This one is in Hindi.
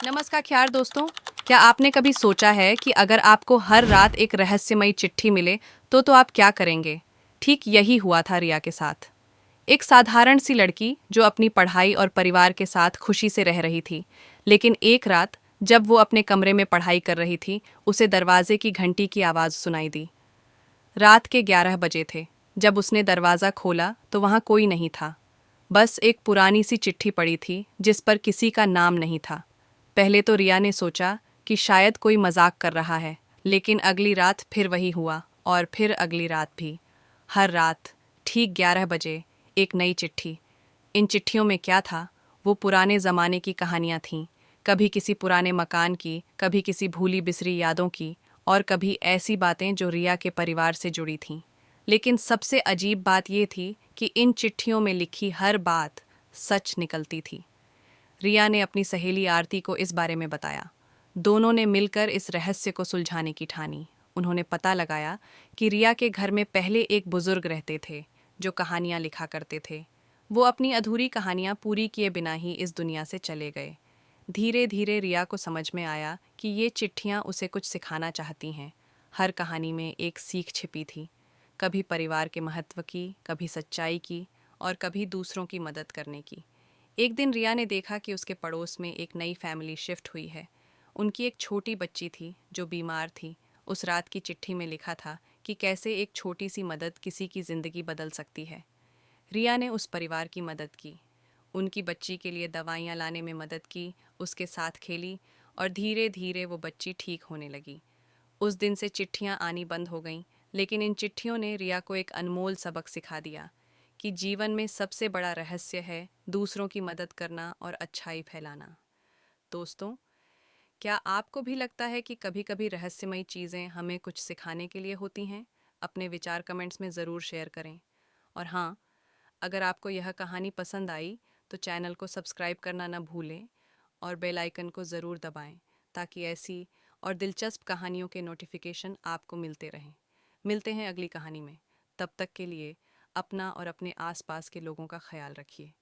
नमस्कार ख्यार दोस्तों। क्या आपने कभी सोचा है कि अगर आपको हर रात एक रहस्यमयी चिट्ठी मिले तो आप क्या करेंगे? ठीक यही हुआ था रिया के साथ। एक साधारण सी लड़की जो अपनी पढ़ाई और परिवार के साथ खुशी से रह रही थी, लेकिन एक रात जब वो अपने कमरे में पढ़ाई कर रही थी, उसे दरवाजे की घंटी की आवाज़ सुनाई दी। रात के 11 बजे थे। जब उसने दरवाज़ा खोला तो वहाँ कोई नहीं था। बस एक पुरानी सी चिट्ठी पड़ी थी जिस पर किसी का नाम नहीं था। पहले तो रिया ने सोचा कि शायद कोई मजाक कर रहा है, लेकिन अगली रात फिर वही हुआ और फिर अगली रात भी। हर रात ठीक 11 बजे एक नई चिट्ठी। इन चिट्ठियों में क्या था? वो पुराने ज़माने की कहानियाँ थीं। कभी किसी पुराने मकान की, कभी किसी भूली बिसरी यादों की, और कभी ऐसी बातें जो रिया के परिवार से जुड़ी थीं। लेकिन सबसे अजीब बात ये थी कि इन चिट्ठियों में लिखी हर बात सच निकलती थी। रिया ने अपनी सहेली आरती को इस बारे में बताया। दोनों ने मिलकर इस रहस्य को सुलझाने की ठानी। उन्होंने पता लगाया कि रिया के घर में पहले एक बुजुर्ग रहते थे जो कहानियां लिखा करते थे। वो अपनी अधूरी कहानियां पूरी किए बिना ही इस दुनिया से चले गए। धीरे धीरे रिया को समझ में आया कि ये चिट्ठियां उसे कुछ सिखाना चाहती हैं। हर कहानी में एक सीख छिपी थी, कभी परिवार के महत्व की, कभी सच्चाई की, और कभी दूसरों की मदद करने की। एक दिन रिया ने देखा कि उसके पड़ोस में एक नई फैमिली शिफ्ट हुई है। उनकी एक छोटी बच्ची थी जो बीमार थी। उस रात की चिट्ठी में लिखा था कि कैसे एक छोटी सी मदद किसी की ज़िंदगी बदल सकती है। रिया ने उस परिवार की मदद की, उनकी बच्ची के लिए दवाइयाँ लाने में मदद की, उसके साथ खेली, और धीरे धीरे वो बच्ची ठीक होने लगी। उस दिन से चिट्ठियाँ आनी बंद हो गईं, लेकिन इन चिट्ठियों ने रिया को एक अनमोल सबक सिखा दिया कि जीवन में सबसे बड़ा रहस्य है दूसरों की मदद करना और अच्छाई फैलाना। दोस्तों, क्या आपको भी लगता है कि कभी-कभी रहस्यमयी चीज़ें हमें कुछ सिखाने के लिए होती हैं? अपने विचार कमेंट्स में ज़रूर शेयर करें। और हाँ, अगर आपको यह कहानी पसंद आई तो चैनल को सब्सक्राइब करना न भूलें और बेल आइकन को ज़रूर दबाएं ताकि ऐसी और दिलचस्प कहानियों के नोटिफिकेशन आपको मिलते रहें। मिलते हैं अगली कहानी में। तब तक के लिए अपना और अपने आसपास के लोगों का ख्याल रखिए।